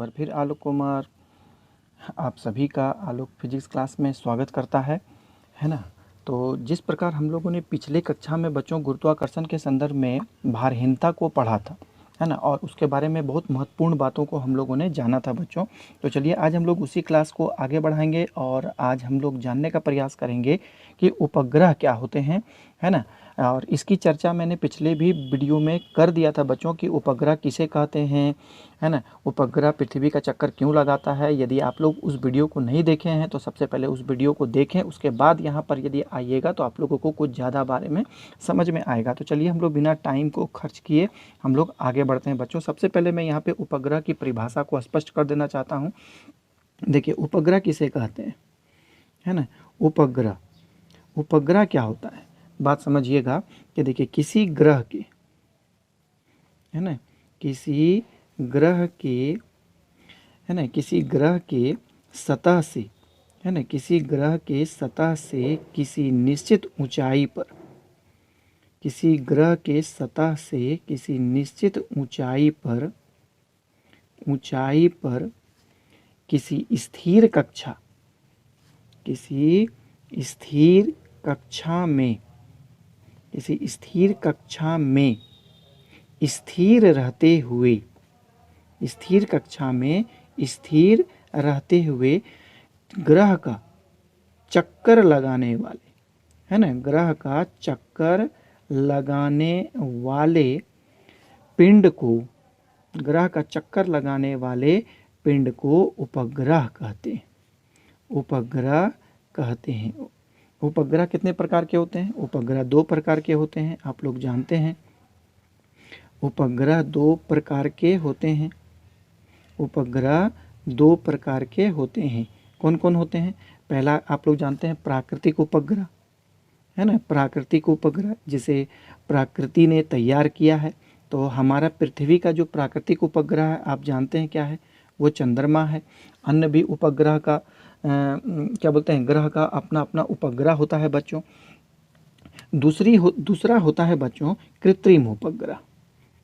बार फिर आलोक कुमार आप सभी का आलोक फिजिक्स क्लास में स्वागत करता है ना। तो जिस प्रकार हम लोगों ने पिछले कक्षा में बच्चों गुरुत्वाकर्षण के संदर्भ में भारहीनता को पढ़ा था, है ना, और उसके बारे में बहुत महत्वपूर्ण बातों को हम लोगों ने जाना था बच्चों। तो चलिए आज हम लोग उसी क्लास को आगे बढ़ाएंगे और आज हम लोग जानने का प्रयास करेंगे कि उपग्रह क्या होते हैं, है ना। और इसकी चर्चा मैंने पिछले भी वीडियो में कर दिया था बच्चों कि उपग्रह किसे कहते हैं, है ना, उपग्रह पृथ्वी का चक्कर क्यों लगाता है। यदि आप लोग उस वीडियो को नहीं देखे हैं तो सबसे पहले उस वीडियो को देखें, उसके बाद यहाँ पर यदि आइएगा तो आप लोगों को कुछ ज़्यादा बारे में समझ में आएगा। तो चलिए हम लोग बिना टाइम को खर्च किए हम लोग आगे बढ़ते हैं बच्चों। सबसे पहले मैं यहाँ पे उपग्रह की परिभाषा को स्पष्ट कर देना चाहता हूँ। देखिए उपग्रह किसे कहते हैं, है ना। उपग्रह क्या होता है, बात समझिएगा कि देखिए किसी ग्रह के, है ना, किसी ग्रह के, है ना, किसी ग्रह के सतह से, है ना, किसी ग्रह के सतह से किसी निश्चित ऊंचाई पर, किसी ग्रह के सतह से किसी निश्चित ऊंचाई पर किसी स्थिर कक्षा, किसी स्थिर कक्षा में, किसी स्थिर कक्षा में स्थिर रहते हुए, स्थिर कक्षा में स्थिर रहते हुए ग्रह का चक्कर लगाने वाले, है ना, ग्रह का चक्कर लगाने वाले पिंड को, ग्रह का चक्कर लगाने वाले पिंड को उपग्रह कहते हैं, उपग्रह कहते हैं। उपग्रह कितने प्रकार के होते हैं? उपग्रह दो प्रकार के होते हैं, आप लोग जानते हैं। उपग्रह दो प्रकार के होते हैं, उपग्रह दो प्रकार के होते हैं। कौन कौन होते हैं? पहला आप लोग जानते हैं प्राकृतिक उपग्रह, है ना, प्राकृतिक उपग्रह जिसे प्रकृति ने तैयार किया है। तो हमारा पृथ्वी का जो प्राकृतिक उपग्रह है आप जानते हैं क्या है, वो चंद्रमा है। अन्य भी उपग्रह का क्या बोलते हैं, ग्रह का अपना अपना उपग्रह होता है बच्चों। दूसरा होता है बच्चों कृत्रिम उपग्रह।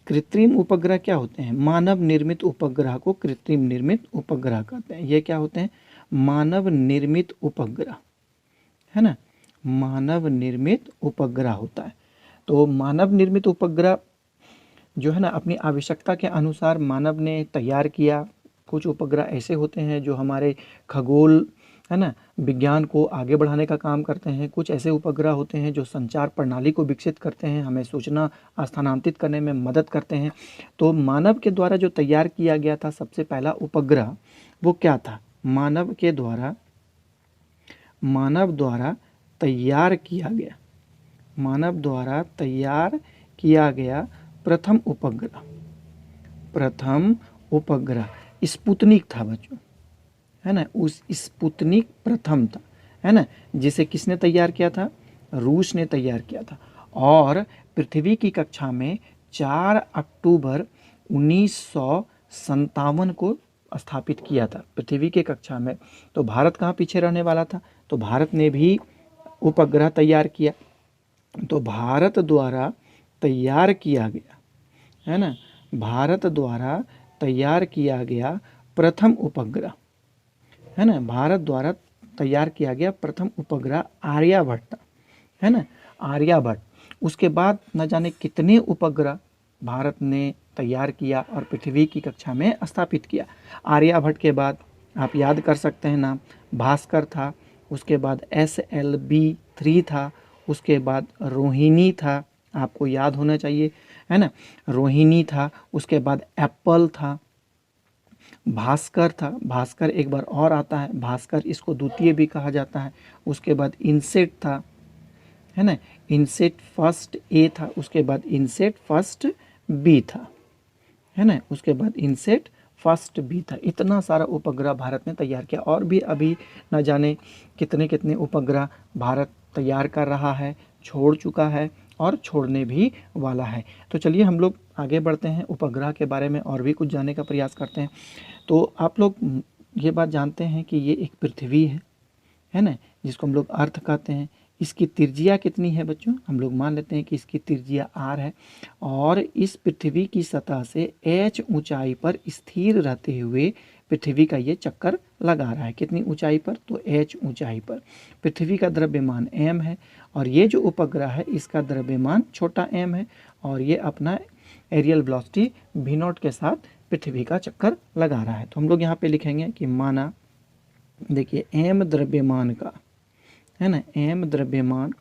कृत्रिम उपग्रह क्या होते हैं? मानव निर्मित उपग्रह को कृत्रिम निर्मित उपग्रह कहते हैं। ये क्या होते हैं? मानव निर्मित उपग्रह, है ना, मानव निर्मित उपग्रह होता है। तो मानव निर्मित उपग्रह जो है ना अपनी आवश्यकता के अनुसार मानव ने तैयार किया। कुछ उपग्रह ऐसे होते हैं जो हमारे खगोल, है ना, विज्ञान को आगे बढ़ाने का काम करते हैं। कुछ ऐसे उपग्रह होते हैं जो संचार प्रणाली को विकसित करते हैं, हमें सूचना स्थानांतरित करने में मदद करते हैं। तो मानव के द्वारा जो तैयार किया गया था सबसे पहला उपग्रह वो क्या था? मानव द्वारा तैयार किया गया, मानव द्वारा तैयार किया गया प्रथम उपग्रह स्पुतनिक था बच्चों, है ना। उस स्पुतनिक प्रथम था, है ना, जिसे किसने तैयार किया था? रूस ने तैयार किया था। और पृथ्वी की कक्षा में 4 अक्टूबर 1957 को स्थापित किया था पृथ्वी के कक्षा में। तो भारत कहाँ पीछे रहने वाला था? तो भारत ने भी उपग्रह तैयार किया। तो भारत द्वारा तैयार किया गया, है ना, भारत द्वारा तैयार किया गया प्रथम उपग्रह, है ना, भारत द्वारा तैयार किया गया प्रथम उपग्रह आर्यभट्ट था, है ना, आर्यभट्ट। उसके बाद न जाने कितने उपग्रह भारत ने तैयार किया और पृथ्वी की कक्षा में स्थापित किया। आर्यभट्ट के बाद आप याद कर सकते हैं नाम, भास्कर था, उसके बाद SLV-3 था, उसके बाद रोहिणी था, आपको याद होना चाहिए, है ना, रोहिणी था। उसके बाद एप्पल था, भास्कर था, भास्कर एक बार और आता है, भास्कर इसको द्वितीय भी कहा जाता है। उसके बाद इनसेट था, है ना, इनसेट फर्स्ट ए था, उसके बाद इनसेट फर्स्ट बी था, है ना, उसके बाद इनसेट फर्स्ट बी था। इतना सारा उपग्रह भारत ने तैयार किया और भी अभी न जाने कितने कितने उपग्रह भारत तैयार कर रहा है, छोड़ चुका है और छोड़ने भी वाला है। तो चलिए हम लोग आगे बढ़ते हैं, उपग्रह के बारे में और भी कुछ जानने का प्रयास करते हैं। तो आप लोग ये बात जानते हैं कि ये एक पृथ्वी है ना, जिसको हम लोग अर्थ कहते हैं। इसकी त्रिज्या कितनी है बच्चों, हम लोग मान लेते हैं कि इसकी त्रिज्या r है और इस पृथ्वी की सतह से h ऊंचाई पर स्थिर रहते हुए पृथ्वी का ये चक्कर लगा रहा है। कितनी ऊंचाई पर, तो h ऊंचाई पर। पृथ्वी का द्रव्यमान m है और ये जो उपग्रह है इसका द्रव्यमान छोटा m है और ये अपना एरियल वेलोसिटी v0 के साथ पृथ्वी का चक्कर लगा रहा है। तो हम लोग यहाँ पे लिखेंगे कि माना, देखिए m द्रव्यमान का, है ना, m द्रव्यमान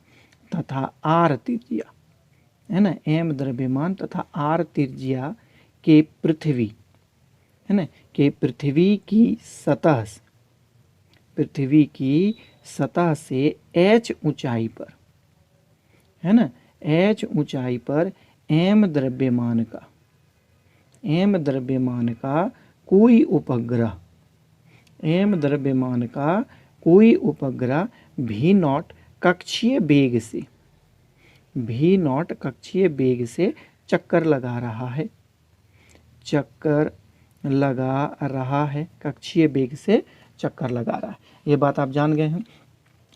तथा r त्रिज्या, है ना, m द्रव्यमान तथा r त्रिज्या के पृथ्वी, है ना, के पृथ्वी की सतह से h ऊंचाई पर, है ना, h ऊंचाई पर m द्रव्यमान का कोई उपग्रह v0 कक्षीय वेग से चक्कर लगा रहा है, कक्षीय वेग से चक्कर लगा रहा है। ये बात आप जान गए हैं।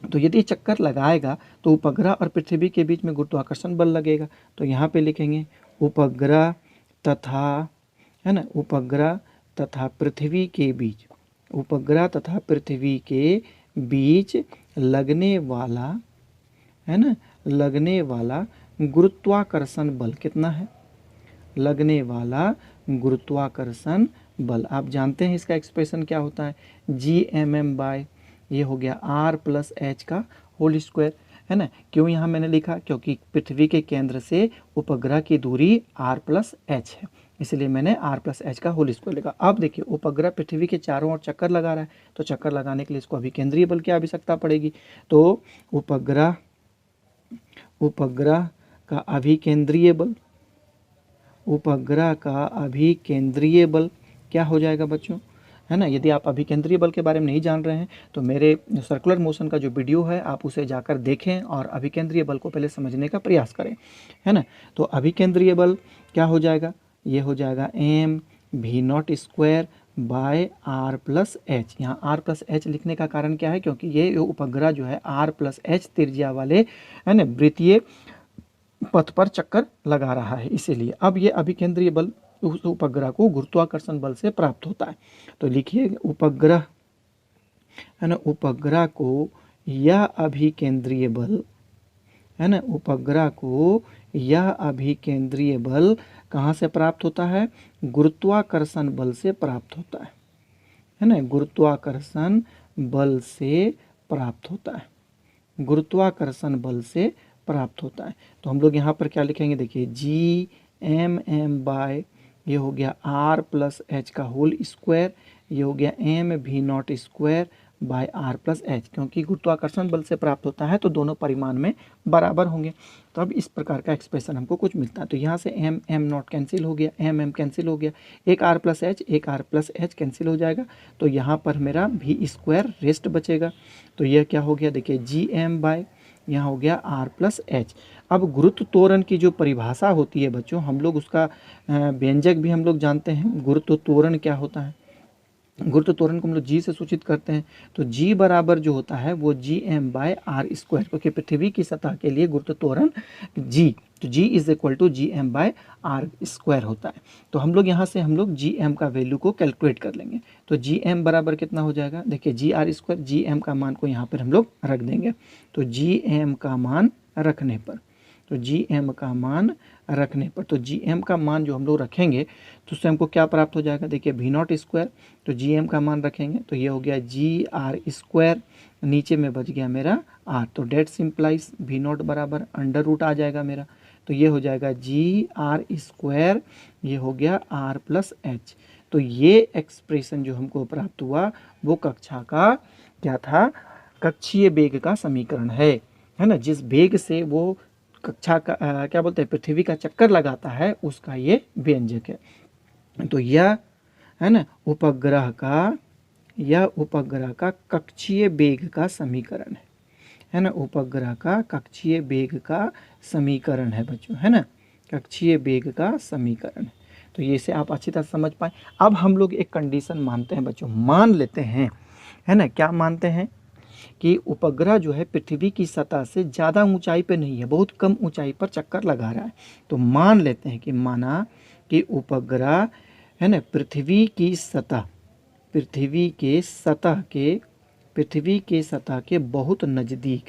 तो यदि चक्कर लगाएगा तो उपग्रह और पृथ्वी के बीच में गुरुत्वाकर्षण बल लगेगा। तो यहाँ पे लिखेंगे उपग्रह तथा, है ना, उपग्रह तथा पृथ्वी के बीच लगने वाला, है ना, लगने वाला गुरुत्वाकर्षण बल कितना है, लगने वाला गुरुत्वाकर्षण बल। आप जानते हैं इसका एक्सप्रेशन क्या होता है, Gmm बाय, ये हो गया r प्लस एच का होल स्क्वायर, है ना। क्यों यहाँ मैंने लिखा, क्योंकि पृथ्वी के केंद्र से उपग्रह की दूरी r प्लस एच है, इसलिए मैंने r प्लस एच का होल स्क्वायर लिखा। अब देखिए उपग्रह पृथ्वी के चारों ओर चक्कर लगा रहा है, तो चक्कर लगाने के लिए इसको अभिकेंद्रीय बल की आवश्यकता पड़ेगी। तो उपग्रह का अभिकेंद्रीय बल क्या हो जाएगा बच्चों, है ना। यदि आप अभिकेंद्रीय बल के बारे में नहीं जान रहे हैं तो मेरे सर्कुलर मोशन का जो वीडियो है आप उसे जाकर देखें और अभिकेंद्रीय बल को पहले समझने का प्रयास करें, है ना। तो अभिकेंद्रीय बल क्या हो जाएगा, ये हो जाएगा m v0 square by r plus H. यहाँ r प्लस एच लिखने का कारण क्या है, क्योंकि ये उपग्रह जो है r प्लस एच त्रिज्या वाले, है ना, वृत्तीय पथ पर चक्कर लगा रहा है, इसीलिए। अब ये अभिकेंद्रीय बल उस उपग्रह को गुरुत्वाकर्षण बल से प्राप्त होता है। तो लिखिए उपग्रह, है ना, उपग्रह को यह अभिकेंद्रीय बल, है ना, उपग्रह को यह अभिकेंद्रीय बल कहाँ से प्राप्त होता है, गुरुत्वाकर्षण बल से प्राप्त होता है ना, गुरुत्वाकर्षण बल से प्राप्त होता है, गुरुत्वाकर्षण बल से प्राप्त होता है। तो हम लोग यहाँ पर क्या लिखेंगे, देखिए Gmm बाय, ये हो गया r प्लस एच का होल स्क्वायर, ये हो गया m v0 square by r plus H, क्योंकि गुरुत्वाकर्षण बल से प्राप्त होता है तो दोनों परिमाण में बराबर होंगे। तो अब इस प्रकार का एक्सप्रेशन हमको कुछ मिलता है। तो यहाँ से m नॉट कैंसिल हो गया, m कैंसिल हो गया, एक r प्लस एच कैंसिल हो जाएगा। तो यहाँ पर मेरा v स्क्वायर रेस्ट बचेगा। तो यह क्या हो गया, देखिए Gm बाय, यहाँ हो गया r प्लस एच। अब गुरुत्व त्वरण की जो परिभाषा होती है बच्चों, हम लोग उसका व्यंजक भी हम लोग जानते हैं। गुरुत्व त्वरण क्या होता है, गुरुत्व त्वरण को हम लोग जी से सूचित करते हैं। तो जी बराबर जो होता है वो Gm बाय आर स्क्वायर, क्योंकि पृथ्वी की सतह के लिए गुरुत्व त्वरण जी, तो G is equal to Gm by R square होता है। तो हम लोग यहाँ से हम लोग Gm का वैल्यू को कैलकुलेट कर लेंगे। तो Gm बराबर कितना हो जाएगा, देखिए जी आर स्क्वायर, Gm का मान को यहाँ पर हम लोग रख देंगे। तो Gm का मान रखने पर, तो Gm का मान रखने पर, तो Gm का मान जो हम लोग रखेंगे तो उससे हमको क्या प्राप्त हो जाएगा, देखिए v0 स्क्वायर, तो Gm का मान रखेंगे तो ये हो गया GR स्क्वायर, नीचे में बच गया मेरा R, तो डेट सिंप्लाइज v0 बराबर अंडर रूट आ जाएगा मेरा, तो ये हो जाएगा GR स्क्वायर, ये हो गया R प्लस एच। तो ये एक्सप्रेशन जो हमको प्राप्त हुआ वो कक्षा का क्या था, कक्षीय वेग का समीकरण है ना, जिस वेग से वो कक्षा का क्या बोलते हैं, पृथ्वी का चक्कर लगाता है, उसका ये व्यंजक है। तो यह है ना उपग्रह का कक्षीय वेग का समीकरण है ना, उपग्रह का कक्षीय वेग का समीकरण है बच्चों, है ना, कक्षीय वेग का समीकरण है। तो ये से आप अच्छी तरह समझ पाए। अब हम लोग एक कंडीशन मानते हैं बच्चों, मान लेते हैं, है ना, क्या मानते हैं कि उपग्रह जो है पृथ्वी की सतह से ज़्यादा ऊंचाई पे नहीं है, बहुत कम ऊंचाई पर चक्कर लगा रहा है। तो मान लेते हैं कि माना कि उपग्रह है ना पृथ्वी की सतह, पृथ्वी के सतह के बहुत नज़दीक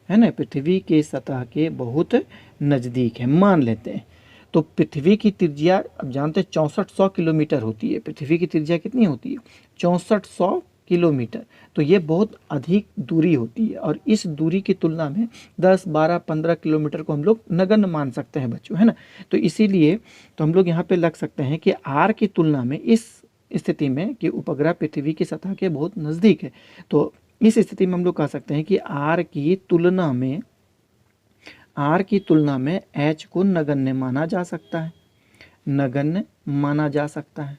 है ना, पृथ्वी के सतह के बहुत नज़दीक है मान लेते हैं। तो पृथ्वी की त्रिज्या अब जानते हैं 6400 किलोमीटर होती है। पृथ्वी की त्रिज्या कितनी होती है? 6400 किलोमीटर। तो ये बहुत अधिक दूरी होती है और इस दूरी की तुलना में 10, 12, 15 किलोमीटर को हम लोग नगण्य मान सकते हैं बच्चों, है ना। तो इसीलिए तो हम लोग यहाँ पे लग सकते हैं कि आर की तुलना में इस स्थिति में कि उपग्रह पृथ्वी की सतह के बहुत नज़दीक है, तो इस स्थिति में हम लोग कह सकते हैं कि आर की तुलना में एच को नगण्य माना जा सकता है, नगण्य माना जा सकता है।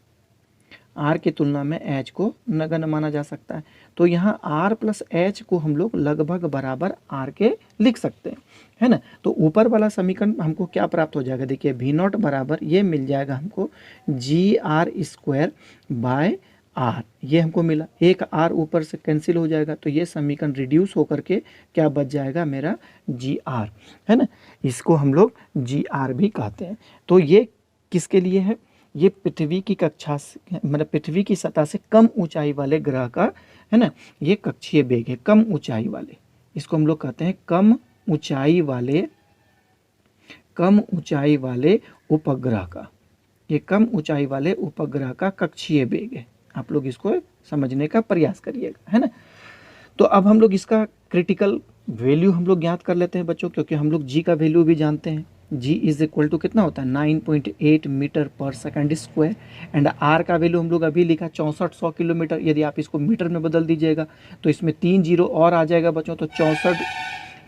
आर की तुलना में एच को नगण्य माना जा सकता है। तो यहाँ आर प्लस एच को हम लोग लगभग बराबर आर के लिख सकते हैं, है ना। तो ऊपर वाला समीकरण हमको क्या प्राप्त हो जाएगा? देखिए वी नॉट बराबर ये मिल जाएगा हमको जी आर स्क्वायर बाय आर, ये हमको मिला। एक आर ऊपर से कैंसिल हो जाएगा तो ये समीकरण रिड्यूस होकर के क्या बच जाएगा मेरा? जी आर, है ना। इसको हम लोग जी आर भी कहते हैं। तो ये किसके लिए है? ये पृथ्वी की कक्षा से मतलब पृथ्वी की सतह से कम ऊंचाई वाले ग्रह का, है ना, ये कक्षीय वेग है, कम ऊंचाई वाले। इसको हम लोग कहते हैं कम ऊंचाई वाले उपग्रह का, ये कम ऊंचाई वाले उपग्रह का कक्षीय वेग है। आप लोग इसको समझने का प्रयास करिएगा, है ना। तो अब हम लोग इसका क्रिटिकल वैल्यू हम लोग ज्ञात कर लेते हैं बच्चों, क्योंकि हम लोग जी का वैल्यू भी जानते हैं। जी इज इक्वल टू कितना होता है? 9.8 मीटर पर सेकंड स्क्वायर। एंड आर का वैल्यू हम लोग अभी लिखा 6400 किलोमीटर। यदि आप इसको मीटर में बदल दीजिएगा तो इसमें 3 जीरो और आ जाएगा बच्चों, तो 64,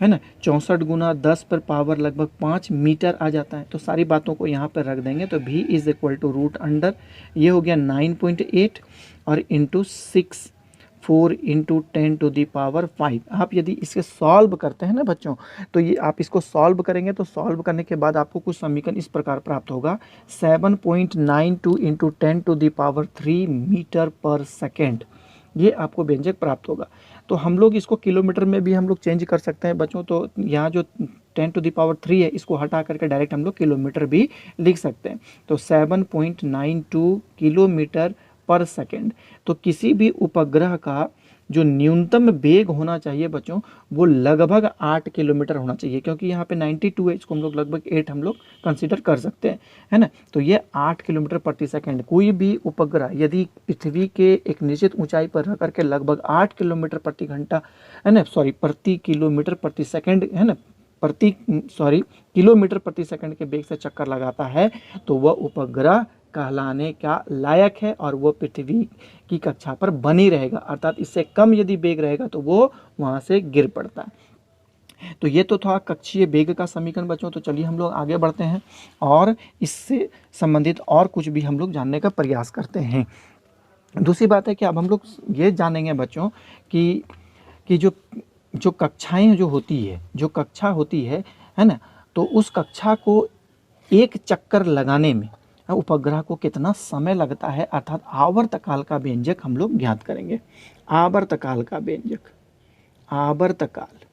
है ना, 64 गुना 10 पर पावर लगभग 5 मीटर आ जाता है। तो सारी बातों को यहाँ पर रख देंगे तो v is equal to root under, ये हो गया 9.8 और into 6, 4 into 10 to the power 5। आप यदि इसे सॉल्व करते हैं ना बच्चों, तो ये आप इसको सॉल्व करेंगे तो सॉल्व करने के बाद आपको कुछ समीकरण इस प्रकार प्राप्त होगा 7.92 into 10 to the power 3 metre पर सेकेंड, ये आपको व्यंजक प्राप्त होगा। तो हम लोग इसको किलोमीटर में भी हम लोग चेंज कर सकते हैं बच्चों। तो यहाँ जो 10 टू दी पावर 3 है इसको हटा करके डायरेक्ट हम लोग किलोमीटर भी लिख सकते हैं। तो 7.92 किलोमीटर पर सेकेंड। तो किसी भी उपग्रह का जो न्यूनतम वेग होना चाहिए बच्चों वो लगभग 8 किलोमीटर होना चाहिए, क्योंकि यहाँ पे 92 है, इसको हम लोग लगभग 8 हम लोग कंसीडर कर सकते हैं, है ना। तो ये 8 किलोमीटर प्रति सेकंड। कोई भी उपग्रह यदि पृथ्वी के एक निश्चित ऊंचाई पर रह करके लगभग 8 किलोमीटर प्रति घंटा, है ना, सॉरी प्रति किलोमीटर प्रति सेकंड, है ना, किलोमीटर प्रति सेकंड के वेग से चक्कर लगाता है तो वह उपग्रह कहलाने का लायक है और वो पृथ्वी की कक्षा पर बनी रहेगा। अर्थात इससे कम यदि वेग रहेगा तो वो वहाँ से गिर पड़ता है। तो ये तो था कक्षीय वेग का समीकरण बच्चों। तो चलिए हम लोग आगे बढ़ते हैं और इससे संबंधित और कुछ भी हम लोग जानने का प्रयास करते हैं। दूसरी बात है कि अब हम लोग ये जानेंगे बच्चों कि जो कक्षाएं जो कक्षा होती है ना, तो उस कक्षा को एक चक्कर लगाने में उपग्रह को कितना समय लगता है, अर्थात आवर्तकाल का व्यंजक हम लोग ज्ञात करेंगे। आवर्तकाल का व्यंजक, आवर्तकाल,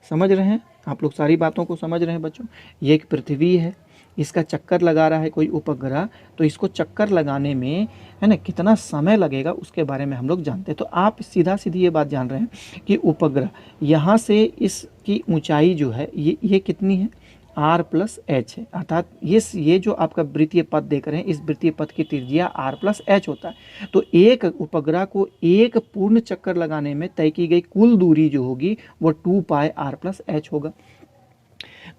समझ रहे हैं आप लोग? सारी बातों को समझ रहे हैं बच्चों? ये एक पृथ्वी है, इसका चक्कर लगा रहा है कोई उपग्रह, तो इसको चक्कर लगाने में, है ना, कितना समय लगेगा उसके बारे में हम लोग जानते हैं। तो आप सीधा सीधी ये बात जान रहे हैं कि उपग्रह यहाँ से इसकी ऊंचाई जो है ये कितनी है? आर प्लस एच है। अर्थात ये जो आपका वृत्तीय पथ देख रहे हैं, इस वृत्तीय पथ की त्रिज्या आर प्लस एच होता है। तो एक उपग्रह को एक पूर्ण चक्कर लगाने में तय की गई कुल दूरी जो होगी वो 2 पाई आर प्लस एच होगा।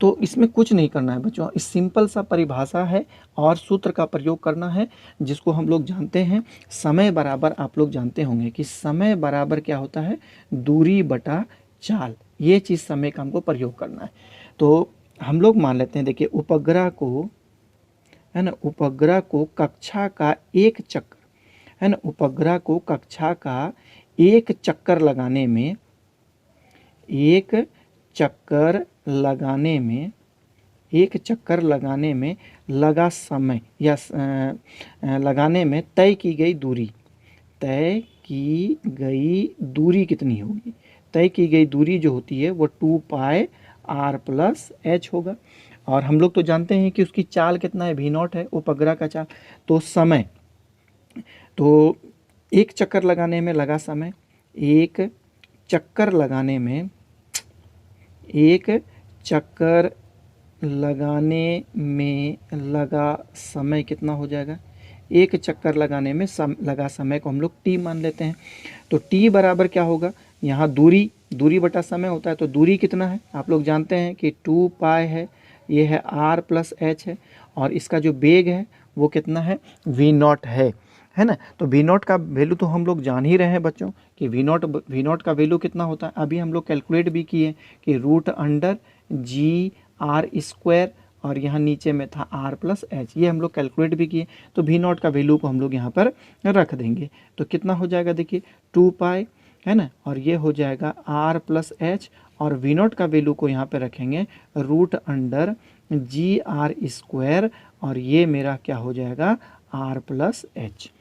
तो इसमें कुछ नहीं करना है बच्चों, इस सिंपल सा परिभाषा है और सूत्र का प्रयोग करना है जिसको हम लोग जानते हैं समय बराबर, आप लोग जानते होंगे कि समय बराबर क्या होता है? दूरी बटा चाल। ये चीज़ समय का हमको प्रयोग करना है। तो हम लोग मान लेते हैं, देखिए उपग्रह को, है ना, उपग्रह को कक्षा का एक चक्कर, है ना, उपग्रह को कक्षा का एक चक्कर लगाने में, लगा समय या लगाने में तय की की गई दूरी कितनी होगी। तय की गई दूरी जो होती है वो 2 पाई r प्लस एच होगा। और हम लोग तो जानते हैं कि उसकी चाल कितना है, v0 है उपग्रह का चाल। तो समय, तो एक चक्कर लगाने में लगा समय, एक चक्कर लगाने में लगा समय कितना हो जाएगा। एक चक्कर लगाने में लगा समय को हम लोग t मान लेते हैं। तो t बराबर क्या होगा, यहाँ दूरी बटा समय होता है। तो दूरी कितना है आप लोग जानते हैं कि 2 पाई है, ये है r प्लस एच है, और इसका जो वेग है वो कितना है, v0 है ना। तो v0 का वैल्यू तो हम लोग जान ही रहे हैं बच्चों कि v0 का वैल्यू कितना होता है। अभी हम लोग कैलकुलेट भी किए कि √g r², और यहाँ नीचे में था r प्लस एच, ये हम लोग कैलकुलेट भी किए। तो v0 का वैल्यू को हम लोग यहाँ पर रख देंगे। तो कितना हो जाएगा देखिए 2 पाई है ना, और ये हो जाएगा r प्लस एच, और v0 का वैल्यू को यहाँ पे रखेंगे √g r², और ये मेरा क्या हो जाएगा r प्लस एच।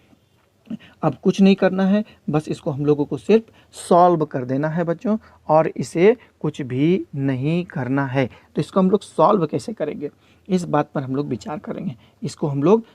अब कुछ नहीं करना है, बस इसको हम लोगों को सिर्फ सॉल्व कर देना है बच्चों, और इसे कुछ भी नहीं करना है। तो इसको हम लोग सॉल्व कैसे करेंगे, इस बात पर हम लोग विचार करेंगे। इसको हम लोग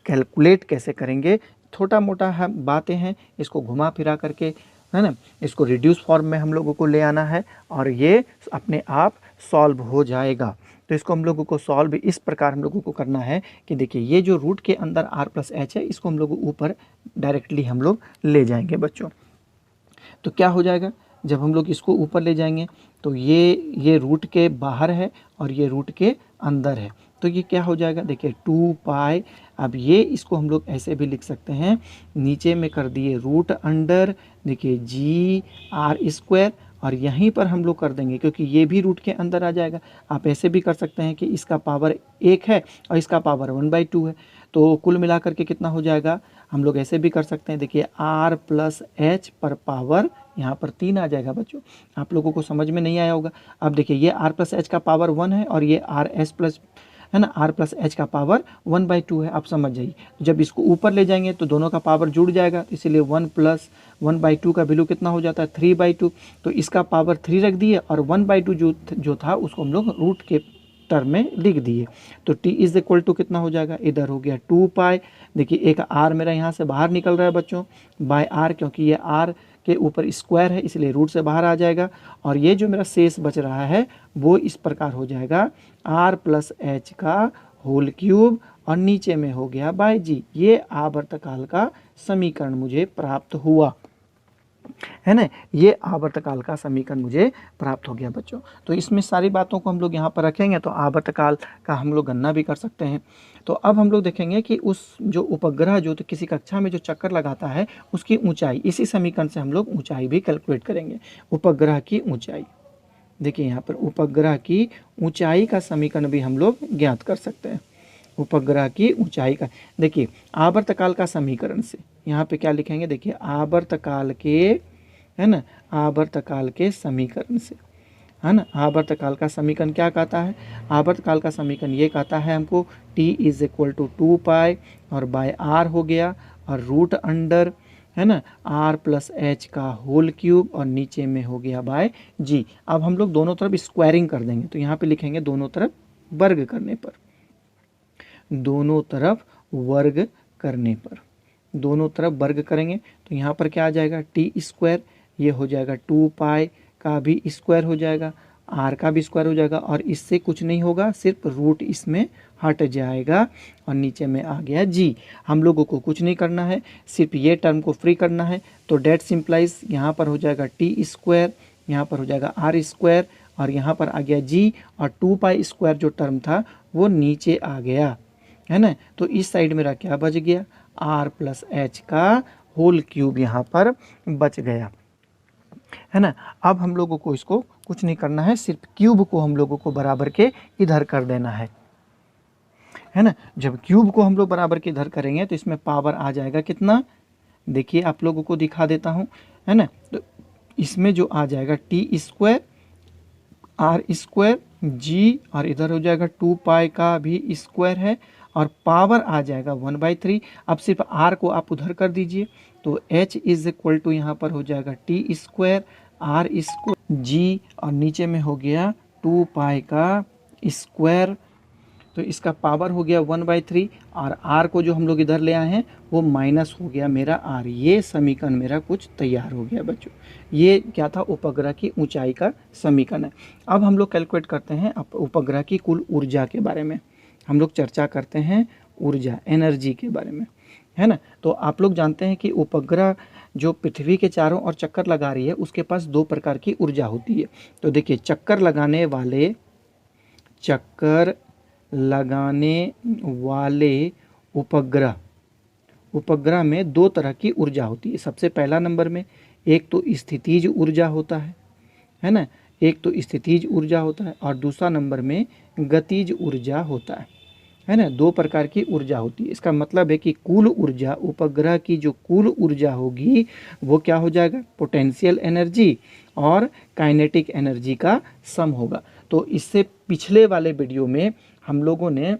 कैलकुलेट कैसे करेंगे, छोटा मोटा बातें हैं, इसको घुमा फिरा करके है ना, इसको रिड्यूस फॉर्म में हम लोगों को ले आना है, और ये अपने आप सॉल्व हो जाएगा। तो इसको हम लोगों को सॉल्व इस प्रकार हम लोगों को करना है कि देखिए ये जो रूट के अंदर r प्लस एच है, इसको हम लोग ऊपर डायरेक्टली हम लोग ले जाएंगे बच्चों। तो क्या हो जाएगा, जब हम लोग इसको ऊपर ले जाएंगे तो ये रूट के बाहर है और ये रूट के अंदर है। तो ये क्या हो जाएगा देखिए 2 पाई। अब ये इसको हम लोग ऐसे भी लिख सकते हैं, नीचे में कर दिए रूट अंडर देखिए g r², और यहीं पर हम लोग कर देंगे क्योंकि ये भी रूट के अंदर आ जाएगा। आप ऐसे भी कर सकते हैं कि इसका पावर 1 है और इसका पावर 1/2 है, तो कुल मिलाकर के कितना हो जाएगा। हम लोग ऐसे भी कर सकते हैं, देखिए r प्लस एच पर पावर यहाँ पर 3 आ जाएगा बच्चों। आप लोगों को समझ में नहीं आया होगा। अब देखिए ये r प्लस एच का पावर 1 है और ये r s प्लस है ना, r प्लस एच का पावर 1/2 है। आप समझ जाइए, जब इसको ऊपर ले जाएंगे तो दोनों का पावर जुड़ जाएगा, तो इसीलिए 1 प्लस 1/2 का वैल्यू कितना हो जाता है 3/2। तो इसका पावर 3 रख दिए, और 1/2 जो था उसको हम लोग रूट के टर्म में लिख दिए। तो t इज इक्वल टू कितना हो जाएगा, इधर हो गया 2 पाई। देखिए एक r मेरा यहाँ से बाहर निकल रहा है बच्चों बाय r, क्योंकि ये r के ऊपर स्क्वायर है इसलिए रूट से बाहर आ जाएगा। और ये जो मेरा शेष बच रहा है वो इस प्रकार हो जाएगा r प्लस एच का होल क्यूब, और नीचे में हो गया बाय जी। ये आवर्तकाल का समीकरण मुझे प्राप्त हुआ है ना, ये आवर्तकाल का समीकरण मुझे प्राप्त हो गया बच्चों। तो इसमें सारी बातों को हम लोग यहाँ पर रखेंगे तो आवर्तकाल का हम लोग गणना भी कर सकते हैं। तो अब हम लोग देखेंगे कि उस जो उपग्रह जो तो किसी कक्षा में जो चक्कर लगाता है उसकी ऊंचाई, इसी समीकरण से हम लोग ऊंचाई भी कैलकुलेट करेंगे। उपग्रह की ऊंचाई, देखिए यहाँ पर उपग्रह की ऊंचाई का समीकरण भी हम लोग ज्ञात कर सकते हैं। उपग्रह की ऊंचाई का देखिए आवर्तकाल का समीकरण से यहाँ पे क्या लिखेंगे, देखिए आवर्तकाल के है ना, आवर्तकाल के समीकरण से है ना। आवर्तकाल का समीकरण क्या कहता है, आवर्तकाल का समीकरण ये कहता है हमको t इज इक्वल टू 2 पाई और बाय r हो गया, और रूट अंडर है ना r प्लस एच का होल क्यूब, और नीचे में हो गया बाय g। अब हम लोग दोनों तरफ स्क्वायरिंग कर देंगे, तो यहाँ पे लिखेंगे दोनों तरफ वर्ग करने पर, दोनों तरफ वर्ग करने पर, दोनों तरफ वर्ग करेंगे तो यहाँ पर क्या आ जाएगा t², ये हो जाएगा 2 पाई का भी स्क्वायर हो जाएगा, r का भी स्क्वायर हो जाएगा, और इससे कुछ नहीं होगा सिर्फ रूट इसमें हट जाएगा, और नीचे में आ गया g। हम लोगों को कुछ नहीं करना है, सिर्फ ये टर्म को फ्री करना है। तो डेट सिंप्लाइज यहाँ पर हो जाएगा t², यहाँ पर हो जाएगा r², और यहाँ पर आ गया g, और 2 पाई स्क्वायर जो टर्म था वो नीचे आ गया है ना। तो इस साइड मेरा क्या बच गया, r प्लस एच का होल क्यूब यहाँ पर बच गया है ना। अब हम लोगों को इसको कुछ नहीं करना है, सिर्फ क्यूब को हम लोगों को बराबर के इधर कर देना है ना। जब क्यूब को हम लोग बराबर के इधर करेंगे तो इसमें पावर आ जाएगा कितना, देखिए आप लोगों को दिखा देता हूँ है ना। तो इसमें जो आ जाएगा t² r² g, और इधर हो जाएगा 2 पाई का भी स्क्वायर है, और पावर आ जाएगा 1/3। अब सिर्फ r को आप उधर कर दीजिए, तो h इज इक्वल टू यहाँ पर हो जाएगा T square r square g, और नीचे में हो गया 2 पाई का स्क्वायर। तो इसका पावर हो गया 1/3, और r को जो हम लोग इधर ले आए हैं वो माइनस हो गया मेरा r। ये समीकरण मेरा कुछ तैयार हो गया बच्चों। ये क्या था, उपग्रह की ऊंचाई का समीकरण है। अब हम लोग कैलकुलेट करते हैं उपग्रह की कुल ऊर्जा के बारे में। हम लोग चर्चा करते हैं ऊर्जा, एनर्जी के बारे में, है ना। तो आप लोग जानते हैं कि उपग्रह जो पृथ्वी के चारों ओर चक्कर लगा रही है उसके पास 2 प्रकार की ऊर्जा होती है। तो देखिए, चक्कर लगाने वाले उपग्रह में 2 तरह की ऊर्जा होती है। सबसे पहला नंबर में एक तो स्थितिज ऊर्जा होता है ना, एक तो स्थितिज ऊर्जा होता है, और दूसरा नंबर में गतिज ऊर्जा होता है ना। 2 प्रकार की ऊर्जा होती है। इसका मतलब है कि कुल ऊर्जा, उपग्रह की जो कुल ऊर्जा होगी वो क्या हो जाएगा, पोटेंशियल एनर्जी और काइनेटिक एनर्जी का सम होगा। तो इससे पिछले वाले वीडियो में हम लोगों ने,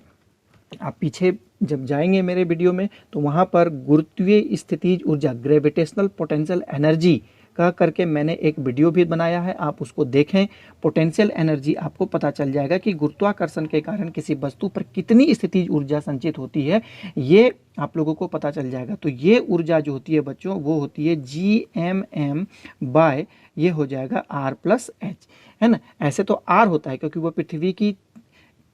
आप पीछे जब जाएंगे मेरे वीडियो में तो वहाँ पर गुरुत्वीय स्थितिज ऊर्जा, ग्रेविटेशनल पोटेंशियल एनर्जी कह करके मैंने एक वीडियो भी बनाया है, आप उसको देखें। पोटेंशियल एनर्जी आपको पता चल जाएगा कि गुरुत्वाकर्षण के कारण किसी वस्तु पर कितनी स्थितिज ऊर्जा संचित होती है, ये आप लोगों को पता चल जाएगा। तो ये ऊर्जा जो होती है बच्चों, वो होती है GMM बाय, ये हो जाएगा R+H, है ना। ऐसे तो R होता है क्योंकि वो पृथ्वी की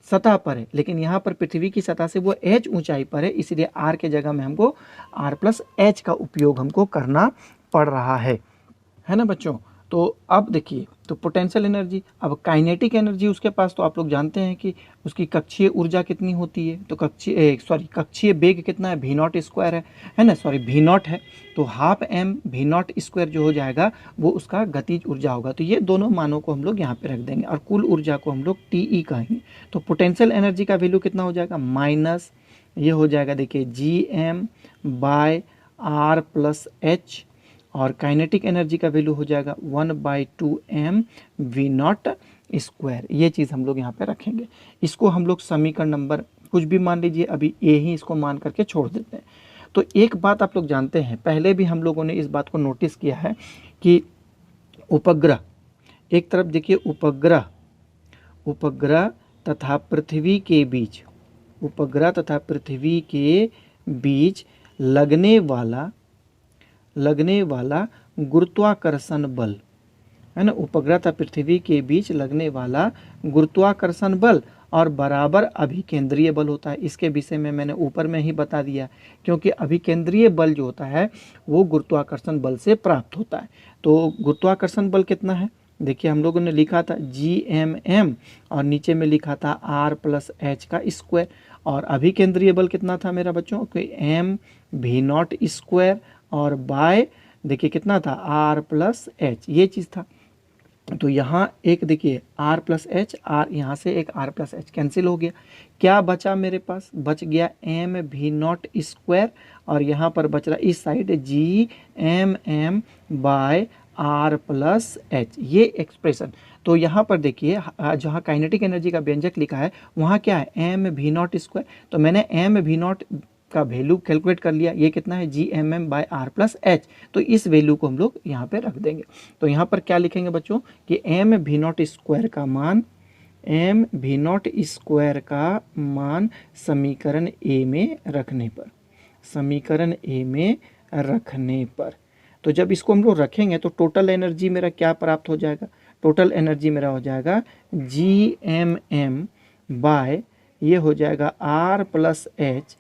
सतह पर है, लेकिन यहाँ पर पृथ्वी की सतह से वो h ऊंचाई पर है, इसलिए r के जगह में हमको R+H का उपयोग हमको करना पड़ रहा है ना बच्चों। तो अब देखिए, तो पोटेंशियल एनर्जी, अब काइनेटिक एनर्जी उसके पास, तो आप लोग जानते हैं कि उसकी कक्षीय ऊर्जा कितनी होती है। तो कक्षीय वेग कितना है, v0 स्क्वायर है ना, v0 है। तो ½ m v0 स्क्वायर जो हो जाएगा वो उसका गतिज ऊर्जा होगा। तो ये दोनों मानों को हम लोग यहाँ पे रख देंगे और कुल ऊर्जा को हम लोग TE कहेंगे। तो पोटेंशियल एनर्जी का वैल्यू कितना हो जाएगा, माइनस, ये हो जाएगा देखिए GM/R+H, और काइनेटिक एनर्जी का वैल्यू हो जाएगा 1/2m v0 स्क्वायर। ये चीज़ हम लोग यहाँ पे रखेंगे। इसको हम लोग समीकरण नंबर कुछ भी मान लीजिए, अभी ए ही इसको मान करके छोड़ देते हैं। तो एक बात आप लोग जानते हैं, पहले भी हम लोगों ने इस बात को नोटिस किया है कि उपग्रह, एक तरफ देखिए उपग्रह तथा पृथ्वी के बीच, उपग्रह तथा पृथ्वी के बीच लगने वाला गुरुत्वाकर्षण बल, है ना। उपग्रह तथा पृथ्वी के बीच लगने वाला गुरुत्वाकर्षण बल और बराबर अभिकेंद्रीय बल होता है। इसके विषय में मैंने ऊपर में ही बता दिया, क्योंकि अभिकेंद्रीय बल जो होता है वो गुरुत्वाकर्षण बल से प्राप्त होता है। तो गुरुत्वाकर्षण बल कितना है, देखिए हम लोगों ने लिखा था GMM और नीचे में लिखा था R+H का स्क्वायर, और अभिकेंद्रीय बल कितना था मेरा बच्चों, m v0 स्क्वायर और बाय देखिए कितना था R+H, ये चीज़ था। तो यहाँ एक देखिए R+H, R यहाँ से एक R+H कैंसिल हो गया, क्या बचा मेरे पास, बच गया m v0 स्क्वायर, और यहाँ पर बच रहा इस साइड GMM बाय R+H, ये एक्सप्रेशन। तो यहाँ पर देखिए जहाँ काइनेटिक एनर्जी का व्यंजक लिखा है वहाँ क्या है, m v0 स्क्वायर। तो मैंने m v0 का वैल्यू कैलकुलेट कर लिया, ये कितना है GMM/R+H। तो इस वैल्यू को हम लोग यहाँ पे रख देंगे। तो यहाँ पर क्या लिखेंगे बच्चों कि m v0 स्क्वायर का मान समीकरण ए में रखने पर, तो जब इसको हम लोग रखेंगे तो टोटल एनर्जी मेरा क्या प्राप्त हो जाएगा, टोटल एनर्जी मेरा हो जाएगा GMM बाय, ये हो जाएगा R+H,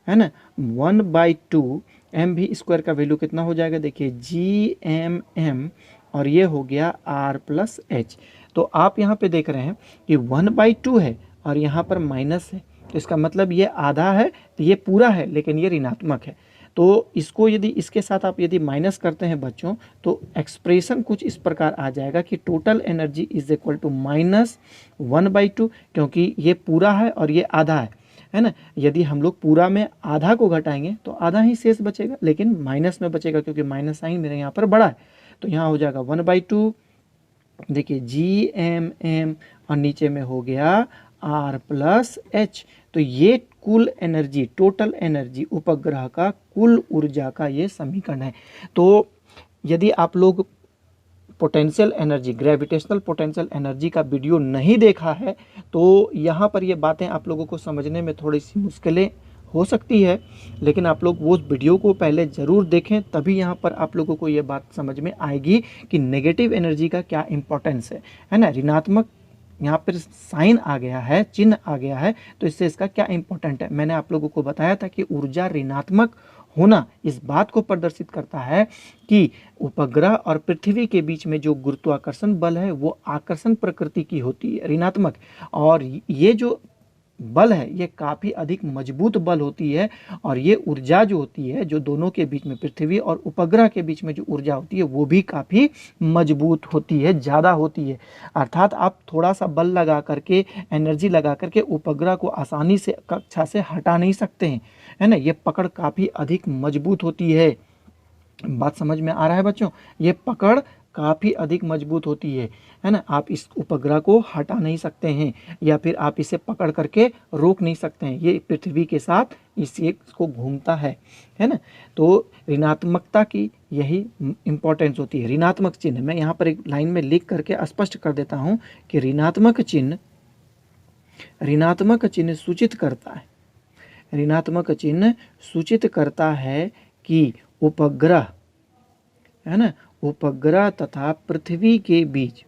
है ना, 1/2 mv स्क्वायर का वैल्यू कितना हो जाएगा, देखिए GMM, और ये हो गया R+H। तो आप यहाँ पे देख रहे हैं कि 1/2 है और यहाँ पर माइनस है, तो इसका मतलब ये आधा है, तो ये पूरा है लेकिन ये ऋणात्मक है। तो इसको यदि इसके साथ आप यदि माइनस करते हैं बच्चों, तो एक्सप्रेशन कुछ इस प्रकार आ जाएगा कि total energy is equal to -1/2, क्योंकि ये पूरा है और ये आधा है ना। यदि हम लोग पूरा में आधा को घटाएंगे तो आधा ही शेष बचेगा, लेकिन माइनस में बचेगा क्योंकि माइनस साइन मेरे यहाँ पर बड़ा है। तो यहाँ हो जाएगा 1/2, देखिए GMM, और नीचे में हो गया R+H। तो ये कुल एनर्जी, टोटल एनर्जी, उपग्रह का कुल ऊर्जा का ये समीकरण है। तो यदि आप लोग potential energy, gravitational potential energy का वीडियो नहीं देखा है तो यहाँ पर ये बातें आप लोगों को समझने में थोड़ी सी मुश्किलें हो सकती है, लेकिन आप लोग वो वीडियो को पहले ज़रूर देखें, तभी यहाँ पर आप लोगों को ये बात समझ में आएगी कि नेगेटिव एनर्जी का क्या इंपॉर्टेंस है ना। ऋणात्मक यहाँ पर साइन आ गया है, चिन्ह आ गया है, तो इससे इसका क्या इंपॉर्टेंट है। मैंने आप लोगों को बताया था कि ऊर्जा ऋणात्मक होना इस बात को प्रदर्शित करता है कि उपग्रह और पृथ्वी के बीच में जो गुरुत्वाकर्षण बल है वो आकर्षण प्रकृति की होती है, ऋणात्मक, और ये जो बल है ये काफ़ी अधिक मजबूत बल होती है। और ये ऊर्जा जो होती है, जो दोनों के बीच में, पृथ्वी और उपग्रह के बीच में जो ऊर्जा होती है वो भी काफ़ी मजबूत होती है, ज़्यादा होती है। अर्थात आप थोड़ा सा बल लगा करके, एनर्जी लगा करके उपग्रह को आसानी से कक्षा से हटा नहीं सकते हैं, है ना। ये पकड़ काफ़ी अधिक मजबूत होती है। बात समझ में आ रहा है बच्चों? ये पकड़ काफ़ी अधिक मजबूत होती है ना। आप इस उपग्रह को हटा नहीं सकते हैं या फिर आप इसे पकड़ करके रोक नहीं सकते हैं, ये पृथ्वी के साथ इसको घूमता है ना। तो ऋणात्मकता की यही इम्पोर्टेंस होती है। ऋणात्मक चिन्ह मैं यहाँ पर एक लाइन में लिख करके स्पष्ट कर देता हूँ कि ऋणात्मक चिन्ह सूचित करता है, ऋणात्मक चिन्ह सूचित करता है कि उपग्रह, है ना, उपग्रह तथा पृथ्वी के बीच,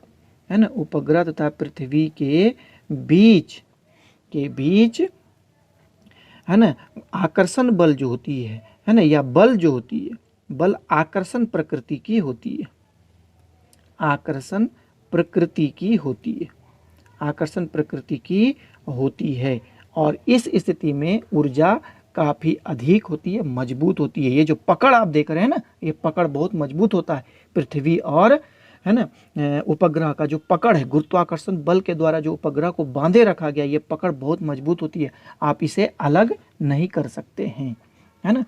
है ना, उपग्रह तथा पृथ्वी के बीच है ना, आकर्षण बल जो होती है ना, या बल जो होती है, बल आकर्षण प्रकृति की होती है, आकर्षण प्रकृति की होती है, आकर्षण प्रकृति की होती है। और इस स्थिति में ऊर्जा काफ़ी अधिक होती है, मजबूत होती है। ये जो पकड़ आप देख रहे हैं ना, ये पकड़ बहुत मजबूत होता है। पृथ्वी और, है ना, उपग्रह का जो पकड़ है, गुरुत्वाकर्षण बल के द्वारा जो उपग्रह को बांधे रखा गया, ये पकड़ बहुत मजबूत होती है, आप इसे अलग नहीं कर सकते हैं, है ना।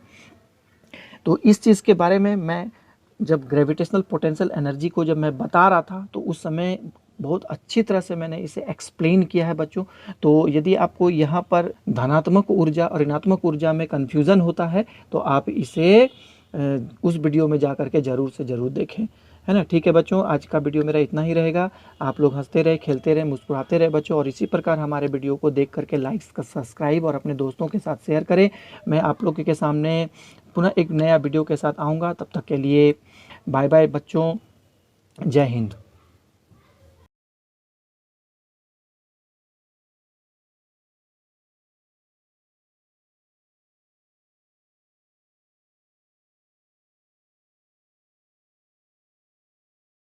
तो इस चीज़ के बारे में मैं जब ग्रेविटेशनल पोटेंशियल एनर्जी को जब मैं बता रहा था तो उस समय बहुत अच्छी तरह से मैंने इसे एक्सप्लेन किया है बच्चों। तो यदि आपको यहाँ पर धनात्मक ऊर्जा और ऋणात्मक ऊर्जा में कन्फ्यूज़न होता है तो आप इसे उस वीडियो में जा कर के ज़रूर से ज़रूर देखें, है ना। ठीक है बच्चों, आज का वीडियो मेरा इतना ही रहेगा। आप लोग हंसते रहे, खेलते रहे, मुस्कुराते रहे बच्चों, और इसी प्रकार हमारे वीडियो को देख करके लाइक्स का सब्सक्राइब और अपने दोस्तों के साथ शेयर करें। मैं आप लोगों के सामने पुनः एक नया वीडियो के साथ आऊँगा, तब तक के लिए बाय बाय बच्चों, जय हिंद।